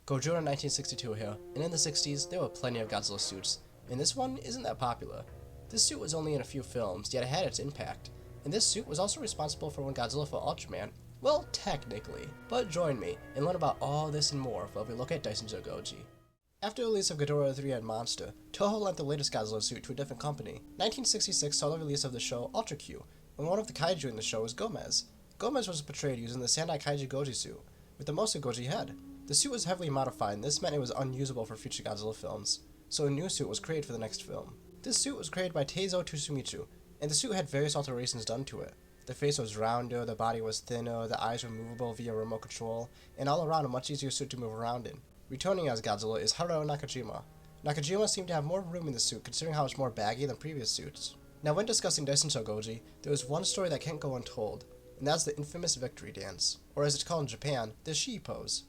Godzilla 1962 here, and in the 60s there were plenty of Godzilla suits, and this one isn't that popular. This suit was only in a few films, yet it had its impact, and this suit was also responsible for when Godzilla fought Ultraman. Well, technically, but join me and learn about all this and more while we look at DaisensoGoji. After the release of Ghidorah the Three-Headed Monster, Toho lent the latest Godzilla suit to a different company. 1966 saw the release of the show Ultra Q, and one of the kaiju in the show was Gomez. Gomez was portrayed using the Sandai Kaiju Goji suit, with the Goji head. The suit was heavily modified, and this meant it was unusable for future Godzilla films, so a new suit was created for the next film. This suit was created by Teizo Tsumitsu, and the suit had various alterations done to it. The face was rounder, the body was thinner, the eyes were movable via remote control, and all around a much easier suit to move around in. Returning as Godzilla is Haruo Nakajima. Nakajima seemed to have more room in the suit considering how it's more baggy than previous suits. Now when discussing DaisensoGoji, there is one story that can't go untold, and that's the infamous victory dance, or as it's called in Japan, the Shi pose.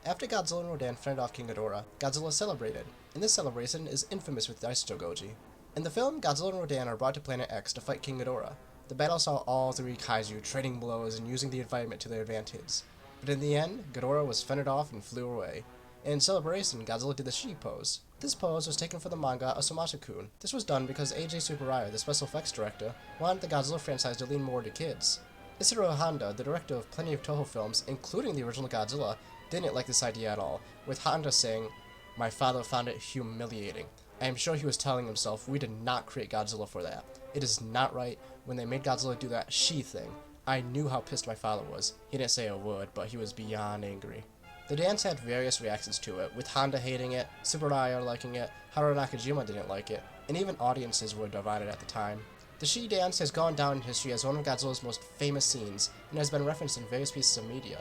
After Godzilla and Rodan fended off King Ghidorah, Godzilla celebrated, and this celebration is infamous with DaisensoGoji. In the film, Godzilla and Rodan are brought to Planet X to fight King Ghidorah. The battle saw all three kaiju trading blows and using the environment to their advantage. But in the end, Ghidorah was fended off and flew away. In celebration, Godzilla did the Shi pose. This pose was taken from the manga Asumasa-kun. This was done because A.J. Tsuburaya, the special effects director, wanted the Godzilla franchise to lean more to kids. Isaro Honda, the director of plenty of Toho films, including the original Godzilla, didn't like this idea at all, with Honda saying, "My father found it humiliating. I am sure he was telling himself we did not create Godzilla for that. It is not right when they made Godzilla do that Shi thing. I knew how pissed my father was. He didn't say a word, but he was beyond angry." The dance had various reactions to it, with Honda hating it, Tsuburaya liking it, Haruo Nakajima didn't like it, and even audiences were divided at the time. The Shi dance has gone down in history as one of Godzilla's most famous scenes, and has been referenced in various pieces of media.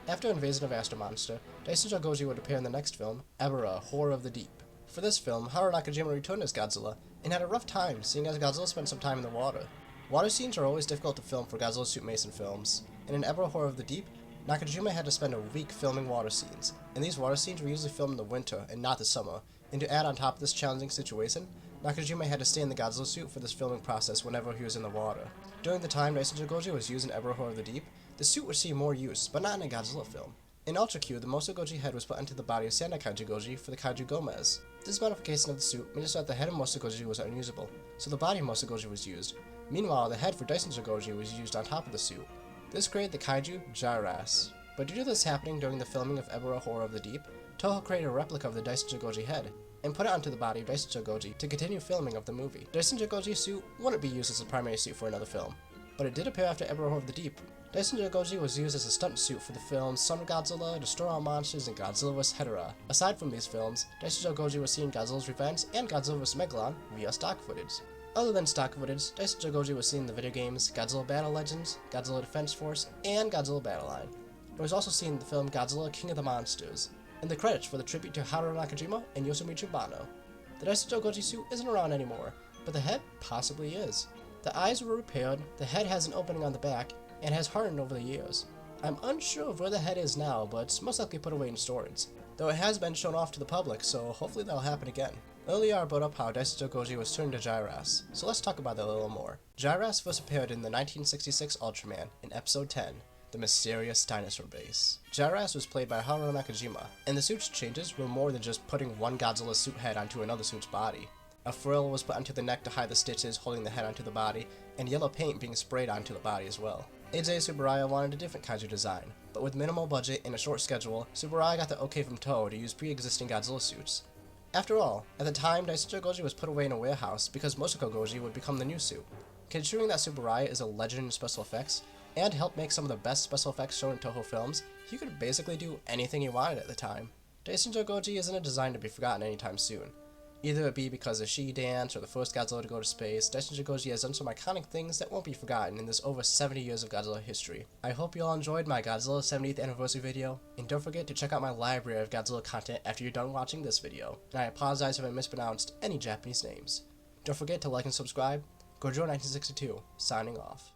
After Invasion of Astro Monster, DaisensoGoji would appear in the next film, Ebirah, Horror of the Deep. For this film, Haruo Nakajima returned as Godzilla, and had a rough time, seeing as Godzilla spent some time in the water. Water scenes are always difficult to film for Godzilla suit Mason films, and in Ebirah, Horror of the Deep, Nakajima had to spend a week filming water scenes, and these water scenes were usually filmed in the winter and not the summer, and to add on top of this challenging situation, Nakajima had to stay in the Godzilla suit for this filming process whenever he was in the water. During the time DaisensoGoji was used in Ebirah, Horror of the Deep, the suit would see more use, but not in a Godzilla film. In Ultra Q, the Goji head was put into the body of Sandai Kaiju Goji for the Kaiju Gomez. This modification of the suit made it so that the head of Goji was unusable, so the body of Goji was used. Meanwhile, the head for DaisensoGoji was used on top of the suit. This created the Kaiju Gyras. But due to this happening during the filming of Ebirah, Horror of the Deep, Toho created a replica of the DaisensoGoji head, and put it onto the body of DaisensoGoji to continue filming of the movie. DaisensoGoji's suit wouldn't be used as a primary suit for another film, but it did appear after Ebirah, Horror of the Deep. DaisensoGoji was used as a stunt suit for the films Son of Godzilla, Destroy All Monsters, and Godzilla vs. Hedorah. Aside from these films, DaisensoGoji was seen in Godzilla's Revenge and Godzilla vs. Megalon via stock footage. Other than stock footage, DaisensoGoji was seen in the video games Godzilla Battle Legends, Godzilla Defense Force, and Godzilla Battle Line. It was also seen in the film Godzilla King of the Monsters, and the credits for the tribute to Haruo Nakajima and Yoshimichi Banno. The DaisensoGoji suit isn't around anymore, but the head possibly is. The eyes were repaired, the head has an opening on the back, and has hardened over the years. I'm unsure of where the head is now, but it's most likely put away in storage, though it has been shown off to the public, so hopefully that'll happen again. Earlier I brought up how DaisensoGoji was turned to Gyras, so let's talk about that a little more. Gyras first appeared in the 1966 Ultraman in Episode 10, The Mysterious Dinosaur Base. Gyras was played by Haruo Nakajima, and the suit's changes were more than just putting one Godzilla suit head onto another suit's body. A frill was put onto the neck to hide the stitches holding the head onto the body, and yellow paint being sprayed onto the body as well. A.J. Tsuburaya wanted a different kaiju design, but with minimal budget and a short schedule, Tsuburaya got the okay from Toho to use pre-existing Godzilla suits. After all, at the time, DaisensoGoji was put away in a warehouse because Goji would become the new suit. Considering that Tsuburaya is a legend in special effects, and helped make some of the best special effects shown in Toho films, he could basically do anything he wanted at the time. DaisensoGoji isn't a design to be forgotten anytime soon. Either it be because of Shi dance or the first Godzilla to go to space, DaisensoGoji has done some iconic things that won't be forgotten in this over 70 years of Godzilla history. I hope you all enjoyed my Godzilla 70th anniversary video, and don't forget to check out my library of Godzilla content after you're done watching this video, and I apologize if I mispronounced any Japanese names. Don't forget to like and subscribe. Godzilla 1962, signing off.